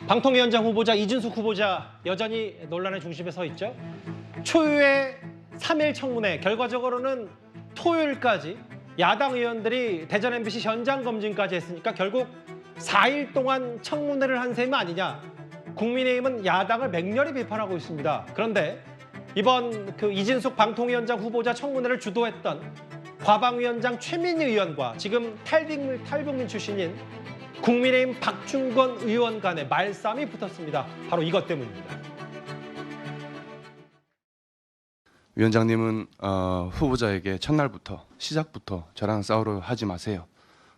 방통위원장 후보자 이준숙 후보자 여전히 논란의 중심에 서 있죠. 초유의 3일 청문회, 결과적으로는 토요일까지 야당 의원들이 대전 MBC 현장 검증까지 했으니까 결국 4일 동안 청문회를 한 셈이 아니냐. 국민의힘은 야당을 맹렬히 비판하고 있습니다. 그런데 이번 이진숙 방통위원장 후보자 청문회를 주도했던 과방위원장 최민희 의원과 지금 탈북민 출신인 국민의힘 박충건 의원 간의 말싸움이 붙었습니다. 바로 이것 때문입니다. 위원장님은 후보자에게 첫날부터 시작부터 저랑 싸우려 하지 마세요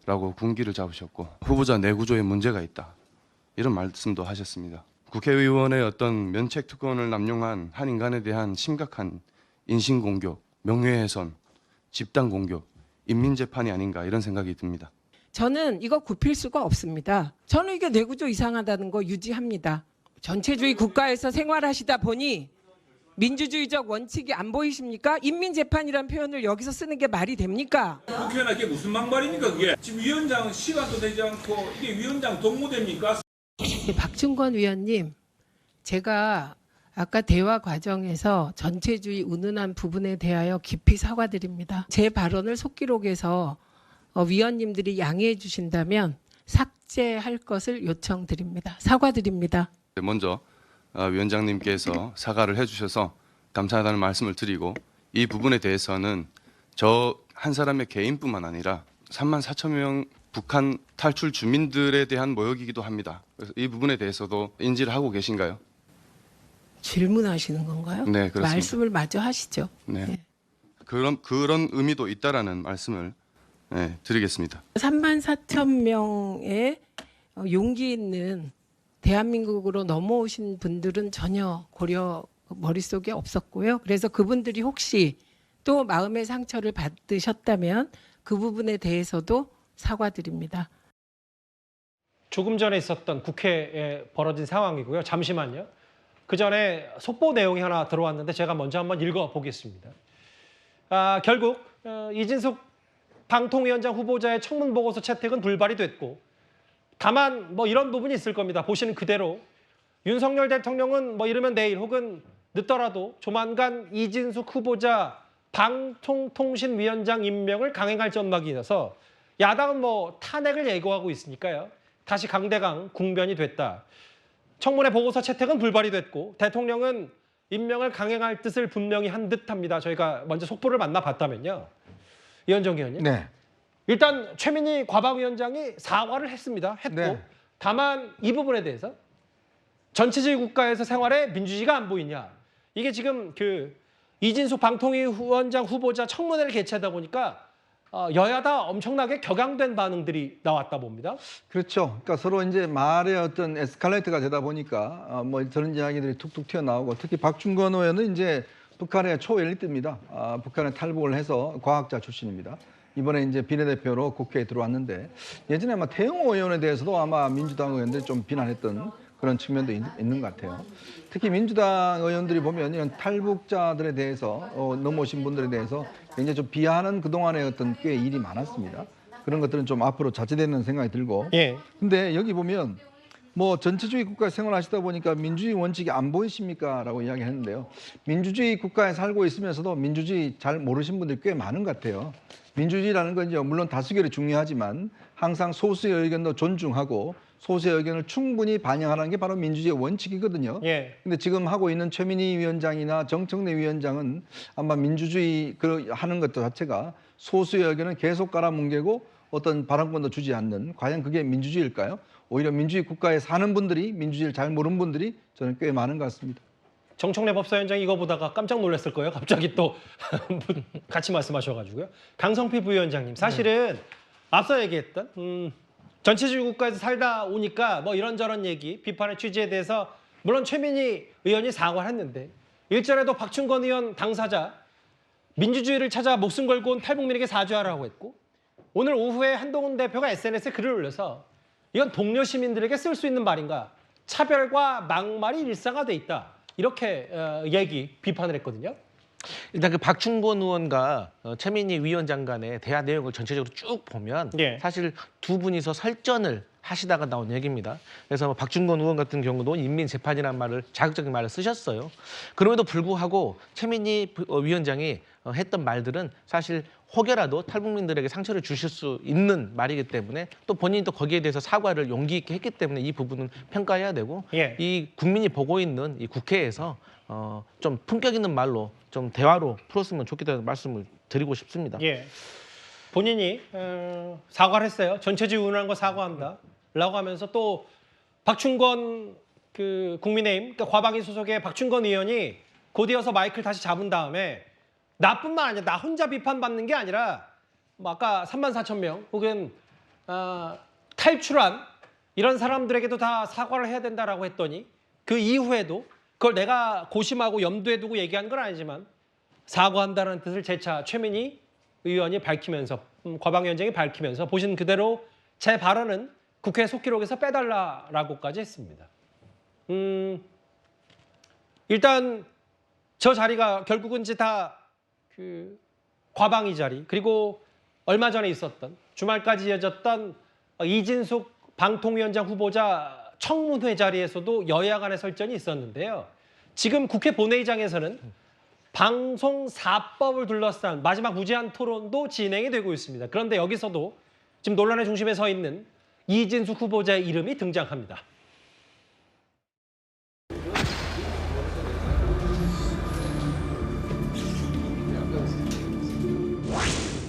라고 군기를 잡으셨고, 후보자 내구조에 문제가 있다 이런 말씀도 하셨습니다. 국회의원의 어떤 면책특권을 남용한 한 인간에 대한 심각한 인신공격, 명예훼손, 집단공격, 인민재판이 아닌가 이런 생각이 듭니다. 저는 이거 굽힐 수가 없습니다. 저는 이게 내구조 이상하다는 거 유지합니다. 전체주의 국가에서 생활하시다 보니 민주주의적 원칙이 안 보이십니까? 인민재판이라는 표현을 여기서 쓰는 게 말이 됩니까? 국회의원 이게 무슨 막말입니까 그게? 지금 위원장 시간도 되지 않고 이게 위원장 동무됩니까? 박충건 위원님, 제가 아까 대화 과정에서 전체주의 운운한 부분에 대하여 깊이 사과드립니다. 제 발언을 속기록에서 위원님들이 양해해 주신다면 삭제할 것을 요청드립니다. 사과드립니다. 먼저 위원장님께서 사과를 해주셔서 감사하다는 말씀을 드리고, 이 부분에 대해서는 저 한 사람의 개인뿐만 아니라 3만 4천 명 북한 탈출 주민들에 대한 모욕이기도 합니다. 그래서 이 부분에 대해서도 인지를 하고 계신가요? 질문하시는 건가요? 네, 그렇습니다. 말씀을 마저 하시죠. 네. 네. 그런 의미도 있다라는 말씀을 드리겠습니다. 3만 4천 명의 용기 있는 대한민국으로 넘어오신 분들은 전혀 고려 머릿속에 없었고요. 그래서 그분들이 혹시 또 마음의 상처를 받으셨다면 그 부분에 대해서도 사과드립니다. 조금 전에 있었던 국회에 벌어진 상황이고요. 잠시만요. 그 전에 속보 내용이 하나 들어왔는데 제가 먼저 한번 읽어보겠습니다. 결국 이진숙 방통위원장 후보자의 청문보고서 채택은 불발이 됐고, 다만 이런 부분이 있을 겁니다. 보시는 그대로 윤석열 대통령은 이르면 내일 혹은 늦더라도 조만간 이진숙 후보자 방통통신위원장 임명을 강행할 전망이라서 야당은 탄핵을 예고하고 있으니까요. 다시 강대강 국면이 됐다. 청문회 보고서 채택은 불발이 됐고 대통령은 임명을 강행할 뜻을 분명히 한 듯합니다. 저희가 먼저 속보를 만나봤다면요. 이현정 의원님. 네. 일단 최민희 과방위원장이 사과를 했습니다. 했고 네. 다만 이 부분에 대해서 전체주의 국가에서 생활에 민주주의가 안 보이냐. 이게 지금 이진숙 방통위원장 후보자 청문회를 개최하다 보니까 여야다 엄청나게 격양된 반응들이 나왔다 봅니다. 그렇죠. 그러니까 서로 이제 말의 어떤 에스컬레이터가 되다 보니까 저런 이야기들이 툭툭 튀어나오고, 특히 박충건 의원은 이제 북한의 초엘리트입니다. 북한에 탈북을 해서 과학자 출신입니다. 이번에 이제 비례대표로 국회에 들어왔는데, 예전에 아마 태영호 의원에 대해서도 아마 민주당 의원들이 좀 비난했던 그런 측면도 있는 것 같아요. 특히 민주당 의원들이 보면 이런 탈북자들에 대해서 넘어오신 분들에 대해서 굉장히 좀 비하하는 그동안의 어떤 꽤 일이 많았습니다. 그런 것들은 좀 앞으로 자제되는 생각이 들고. 예. 근데 여기 보면 전체주의 국가에 생활하시다 보니까 민주주의 원칙이 안 보이십니까? 라고 이야기했는데요. 민주주의 국가에 살고 있으면서도 민주주의 잘 모르신 분들이 꽤 많은 것 같아요. 민주주의라는 건 물론 다수결이 중요하지만 항상 소수의 의견도 존중하고 소수의 의견을 충분히 반영하는 게 바로 민주주의의 원칙이거든요. 예. 근데 지금 하고 있는 최민희 위원장이나 정청래 위원장은 아마 민주주의 하는 것 자체가 소수의 의견을 계속 깔아뭉개고 어떤 발언권도 주지 않는, 과연 그게 민주주의일까요? 오히려 민주주의 국가에 사는 분들이, 민주주의를 잘 모르는 분들이 저는 꽤 많은 것 같습니다. 정청래 법사위원장이 이거 보다가 깜짝 놀랐을 거예요. 갑자기 또 같이 말씀하셔가지고요. 강성필 부위원장님, 사실은 앞서 얘기했던 전체주의 국가에서 살다 오니까 이런저런 얘기, 비판의 취지에 대해서 물론 최민희 의원이 사과를 했는데, 일전에도 박충건 의원 당사자 민주주의를 찾아 목숨 걸고 온 탈북민에게 사죄하라고 했고, 오늘 오후에 한동훈 대표가 SNS에 글을 올려서 이건 동료 시민들에게 쓸 수 있는 말인가, 차별과 막말이 일상화돼 있다, 이렇게 비판을 했거든요. 일단 박충건 의원과 최민희 위원장 간의 대화 내용을 전체적으로 쭉 보면 예. 사실 두 분이서 설전을 하시다가 나온 얘기입니다. 그래서 박준건 의원 같은 경우도 인민재판이라는 말을 자극적인 말을 쓰셨어요. 그럼에도 불구하고 최민희 위원장이 했던 말들은 사실 혹여라도 탈북민들에게 상처를 주실 수 있는 말이기 때문에 또 본인도 거기에 대해서 사과를 용기 있게 했기 때문에 이 부분은 평가해야 되고 예. 이 국민이 보고 있는 이 국회에서 좀 품격 있는 말로 좀 대화로 풀었으면 좋겠다는 말씀을 드리고 싶습니다. 예. 본인이 사과를 했어요. 전체주의 운운한 거 사과한다라고 하면서 또 박충건 그 국민의힘 그러니까 과방위 소속의 박충건 의원이 곧이어서 마이크를 다시 잡은 다음에 나뿐만 아니라 나 혼자 비판받는 게 아니라 뭐 아까 34,000명 혹은 탈출한 이런 사람들에게도 다 사과를 해야 된다라고 했더니 그 이후에도 그걸 내가 고심하고 염두에 두고 얘기한 건 아니지만 사과한다는 뜻을 재차 최민희 의원이 밝히면서 과방위원장이 밝히면서 보신 그대로 제 발언은 국회 속기록에서 빼달라라고까지 했습니다. 일단 저 자리가 결국은 이제 다 그 과방위 자리 그리고 얼마 전에 있었던 주말까지 이어졌던 이진숙 방통위원장 후보자 청문회 자리에서도 여야 간의 설전이 있었는데요. 지금 국회 본회의장에서는 방송 4법을 둘러싼 마지막 무제한 토론도 진행이 되고 있습니다. 그런데 여기서도 지금 논란의 중심에 서 있는 이진숙 후보자의 이름이 등장합니다.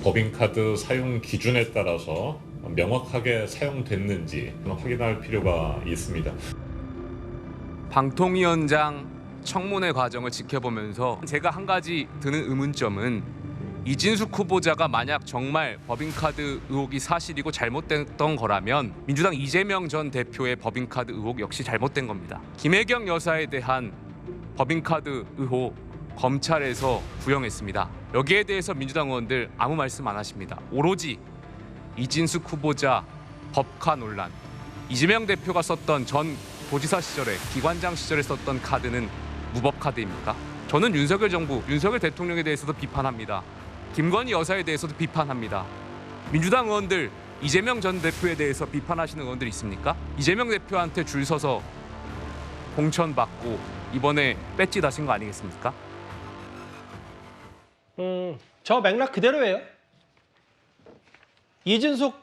법인카드 사용 기준에 따라서 명확하게 사용됐는지 확인할 필요가 있습니다. 방통위원장 청문회 과정을 지켜보면서 제가 한 가지 드는 의문점은 이진숙 후보자가 만약 정말 법인카드 의혹이 사실이고 잘못됐던 거라면 민주당 이재명 전 대표의 법인카드 의혹 역시 잘못된 겁니다. 김혜경 여사에 대한 법인카드 의혹 검찰에서 부영했습니다. 여기에 대해서 민주당 의원들 아무 말씀 안 하십니다. 오로지 이진숙 후보자 법카 논란, 이재명 대표가 썼던 전 도지사 시절에 기관장 시절에 썼던 카드는 무법 카드입니까? 저는 윤석열 정부, 윤석열 대통령에 대해서도 비판합니다. 김건희 여사에 대해서도 비판합니다. 민주당 의원들 이재명 전 대표에 대해서 비판하시는 의원들 있습니까? 이재명 대표한테 줄 서서 공천 받고 이번에 배지 다신 거 아니겠습니까? 저 맥락 그대로예요. 이진숙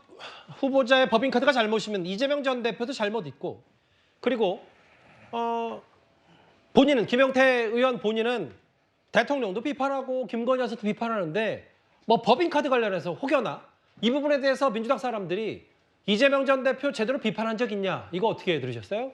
후보자의 법인카드가 잘못이면 이재명 전 대표도 잘못 있고 그리고 본인은 김용태 의원 본인은 대통령도 비판하고 김건희 여사도 비판하는데 뭐 법인카드 관련해서 혹여나 이 부분에 대해서 민주당 사람들이 이재명 전 대표 제대로 비판한 적 있냐? 이거 어떻게 들으셨어요?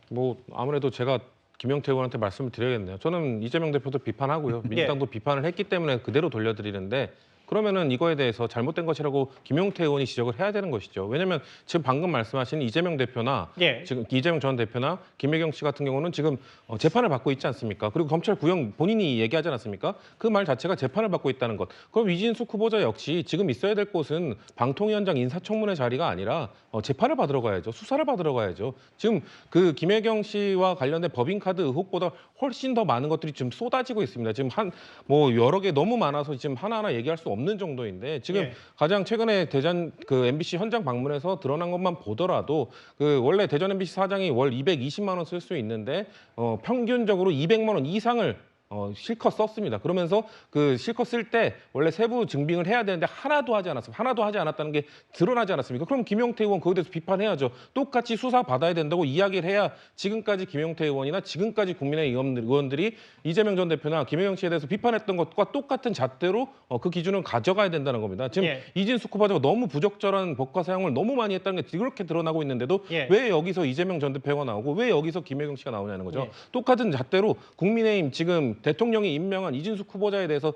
뭐 아무래도 제가 김용태 의원한테 말씀을 드려야겠네요. 저는 이재명 대표도 비판하고요. 민주당도 비판을 했기 때문에 그대로 돌려드리는데 그러면은 이거에 대해서 잘못된 것이라고 김용태 의원이 지적을 해야 되는 것이죠. 왜냐하면 지금 방금 말씀하신 이재명 대표나 지금 이재명 전 대표나 김혜경 씨 같은 경우는 지금 재판을 받고 있지 않습니까? 그리고 검찰 구형 본인이 얘기하지 않았습니까? 그 말 자체가 재판을 받고 있다는 것. 그럼 이진숙 후보자 역시 지금 있어야 될 곳은 방통위원장 인사청문회 자리가 아니라 재판을 받으러 가야죠. 수사를 받으러 가야죠. 지금 그 김혜경 씨와 관련된 법인카드 의혹보다 훨씬 더 많은 것들이 지금 쏟아지고 있습니다. 지금 뭐 여러 개 너무 많아서 지금 하나하나 얘기할 수 없는 정도인데 지금 가장 최근에 대전 그 MBC 현장 방문해서 드러난 것만 보더라도 그 원래 대전 MBC 사장이 월 220만 원 쓸 수 있는데 평균적으로 200만 원 이상을 실컷 썼습니다. 그러면서 그 실컷 쓸 때 원래 세부 증빙을 해야 되는데 하나도 하지 않았습니다. 하나도 하지 않았다는 게 드러나지 않았습니까? 그럼 김용태 의원 그거에 대해서 비판해야죠. 똑같이 수사 받아야 된다고 이야기를 해야 지금까지 김용태 의원이나 지금까지 국민의힘 의원들이 이재명 전 대표나 김혜경 씨에 대해서 비판했던 것과 똑같은 잣대로 그 기준을 가져가야 된다는 겁니다. 지금 이진숙 후보자가 너무 부적절한 법과 사용을 너무 많이 했다는 게 그렇게 드러나고 있는데도 왜 여기서 이재명 전 대표가 나오고 왜 여기서 김혜경 씨가 나오냐는 거죠. 똑같은 잣대로 국민의힘 지금 대통령이 임명한 이진숙 후보자에 대해서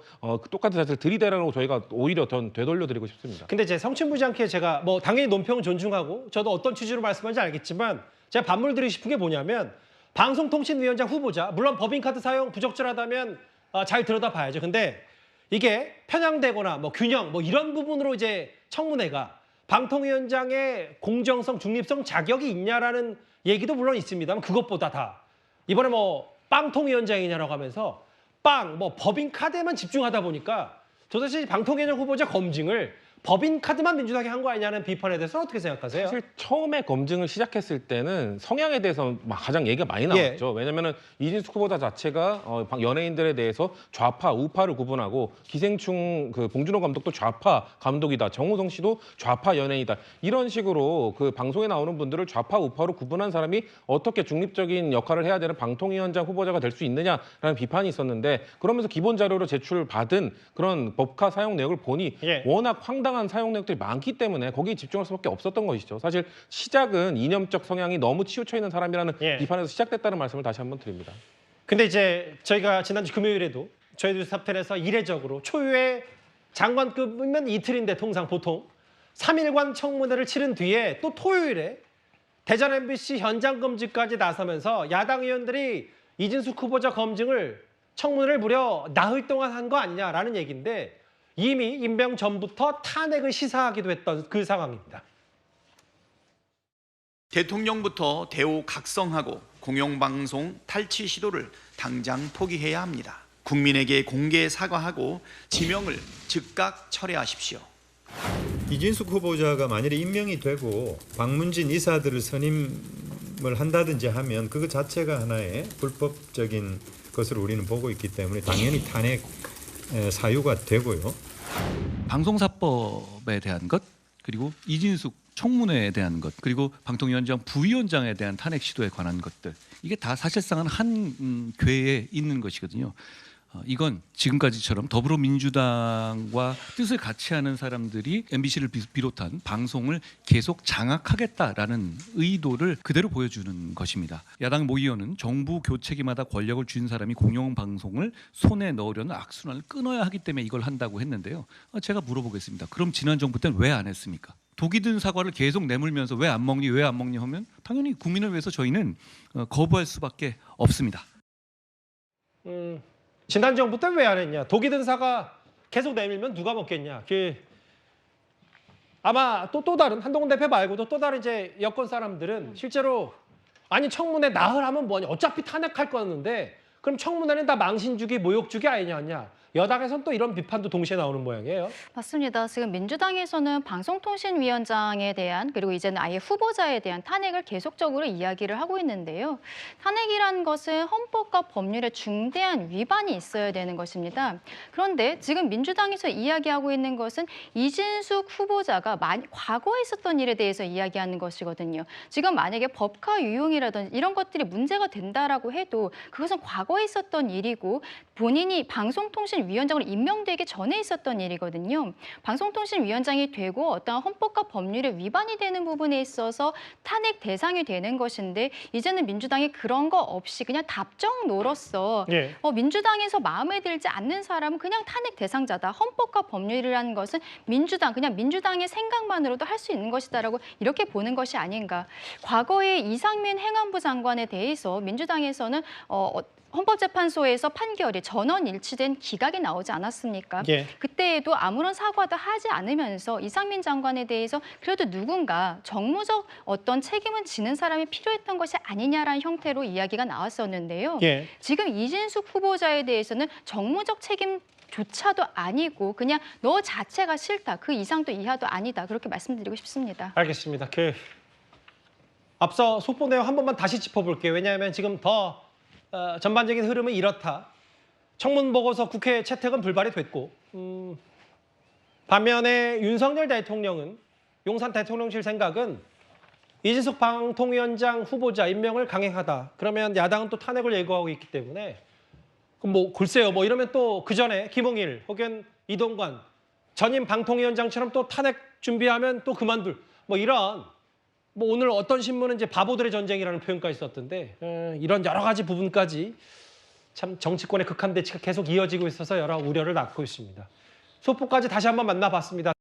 똑같은 자세를 들이대라고 저희가 오히려 더 되돌려드리고 싶습니다. 근데 제 성취무지 않게 제가 뭐 당연히 논평은 존중하고 저도 어떤 취지로 말씀하는지 알겠지만 제가 반문을 드리고 싶은 게 뭐냐면 방송통신위원장 후보자 물론 법인카드 사용 부적절하다면 잘 들여다봐야죠. 근데 이게 편향되거나 뭐 균형 뭐 이런 부분으로 이제 청문회가 방통위원장의 공정성, 중립성 자격이 있냐라는 얘기도 물론 있습니다만 그것보다 다 이번에 뭐 빵통위원장이냐라고 하면서 뭐 법인카드에만 집중하다 보니까 도대체 방통위원장 후보자 검증을 법인카드만 민주당이 한 거 아니냐는 비판에 대해서 어떻게 생각하세요? 사실 처음에 검증을 시작했을 때는 성향에 대해서 가장 얘기가 많이 나왔죠. 왜냐면은 이진숙 후보자 자체가 연예인들에 대해서 좌파, 우파를 구분하고 기생충 그 봉준호 감독도 좌파 감독이다. 정우성 씨도 좌파 연예인이다. 이런 식으로 그 방송에 나오는 분들을 좌파, 우파로 구분한 사람이 어떻게 중립적인 역할을 해야 되는 방통위원장 후보자가 될 수 있느냐라는 비판이 있었는데 그러면서 기본 자료로 제출받은 그런 법카 사용 내역을 보니 워낙 황당한 사용 내역들이 많기 때문에 거기에 집중할 수밖에 없었던 것이죠. 사실 시작은 이념적 성향이 너무 치우쳐 있는 사람이라는 비판에서 시작됐다는 말씀을 다시 한번 드립니다. 근데 이제 저희가 지난주 금요일에도 저희 뉴스탑텐에서 이례적으로 초유의 장관급이면 이틀인데 통상 보통 3일간 청문회를 치른 뒤에 또 토요일에 대전 MBC 현장 검증까지 나서면서 야당 의원들이 이진숙 후보자 검증을 청문회를 무려 나흘 동안 한 거 아니냐라는 얘기인데 이미 임명 전부터 탄핵을 시사하기도 했던 그 상황입니다. 대통령부터 대오각성하고 공영방송 탈취 시도를 당장 포기해야 합니다. 국민에게 공개 사과하고 지명을 즉각 철회하십시오. 이진숙 후보자가 만일에 임명이 되고 박문진 이사들을 선임을 한다든지 하면 그것 자체가 하나의 불법적인 것으로 우리는 보고 있기 때문에 당연히 탄핵 사유가 되고요. 방송사법에 대한 것, 그리고 이진숙 청문회에 대한 것, 그리고 방통위원장 부위원장에 대한 탄핵 시도에 관한 것들, 이게 다 사실상은 한 궤에 있는 것이거든요. 이건 지금까지처럼 더불어민주당과 뜻을 같이 하는 사람들이 MBC를 비롯한 방송을 계속 장악하겠다라는 의도를 그대로 보여주는 것입니다. 야당 모 의원은 정부 교체기마다 권력을 쥔 사람이 공영방송을 손에 넣으려는 악순환을 끊어야 하기 때문에 이걸 한다고 했는데요. 제가 물어보겠습니다. 그럼 지난 정부 때는 왜 안 했습니까? 독이 든 사과를 계속 내물면서 왜 안 먹니 하면 당연히 국민을 위해서 저희는 거부할 수밖에 없습니다. 지난 정부 때 왜 안 했냐? 독이 든 사과 계속 내밀면 누가 먹겠냐? 아마 또 다른 한동훈 대표 말고도 또 다른 이제 여권 사람들은 실제로 아니 청문회 나흘 하면 뭐냐? 어차피 탄핵할 거였는데 그럼 청문회는 다 망신주기, 모욕주기 아니냐? 여당에서는 또 이런 비판도 동시에 나오는 모양이에요. 맞습니다. 지금 민주당에서는 방송통신위원장에 대한 그리고 이제는 아예 후보자에 대한 탄핵을 계속적으로 이야기를 하고 있는데요. 탄핵이라는 것은 헌법과 법률에 중대한 위반이 있어야 되는 것입니다. 그런데 지금 민주당에서 이야기하고 있는 것은 이진숙 후보자가 과거에 있었던 일에 대해서 이야기하는 것이거든요. 지금 만약에 법카 유용이라든지 이런 것들이 문제가 된다라고 해도 그것은 과거에 있었던 일이고 본인이 방송통신위원장으로 임명되기 전에 있었던 일이거든요. 방송통신위원장이 되고 어떠한 헌법과 법률에 위반이 되는 부분에 있어서 탄핵 대상이 되는 것인데 이제는 민주당이 그런 거 없이 그냥 답정노로써 민주당에서 마음에 들지 않는 사람은 그냥 탄핵 대상자다. 헌법과 법률이라는 것은 그냥 민주당의 생각만으로도 할 수 있는 것이다라고 이렇게 보는 것이 아닌가. 과거에 이상민 행안부 장관에 대해서 민주당에서는 헌법재판소에서 판결이 전원 일치된 기각이 나오지 않았습니까? 그때에도 아무런 사과도 하지 않으면서 이상민 장관에 대해서 그래도 누군가 정무적 어떤 책임은 지는 사람이 필요했던 것이 아니냐라는 형태로 이야기가 나왔었는데요. 지금 이진숙 후보자에 대해서는 정무적 책임 조차도 아니고 그냥 너 자체가 싫다. 그 이상도 이하도 아니다. 그렇게 말씀드리고 싶습니다. 알겠습니다. 앞서 속보 내용 한 번만 다시 짚어볼게요. 왜냐하면 지금 더 전반적인 흐름은 이렇다. 청문 보고서 국회 채택은 불발이 됐고 반면에 윤석열 대통령은 용산 대통령실 생각은 이진숙 방통위원장 후보자 임명을 강행하다. 그러면 야당은 또 탄핵을 예고하고 있기 때문에 그럼 글쎄요. 이러면 또 그전에 김홍일 혹은 이동관 전임 방통위원장처럼 또 탄핵 준비하면 또 그만둘 이런 오늘 어떤 신문은 이제 바보들의 전쟁이라는 표현까지 썼던데 이런 여러 가지 부분까지 참 정치권의 극한 대치가 계속 이어지고 있어서 여러 우려를 낳고 있습니다. 속보까지 다시 한번 만나봤습니다.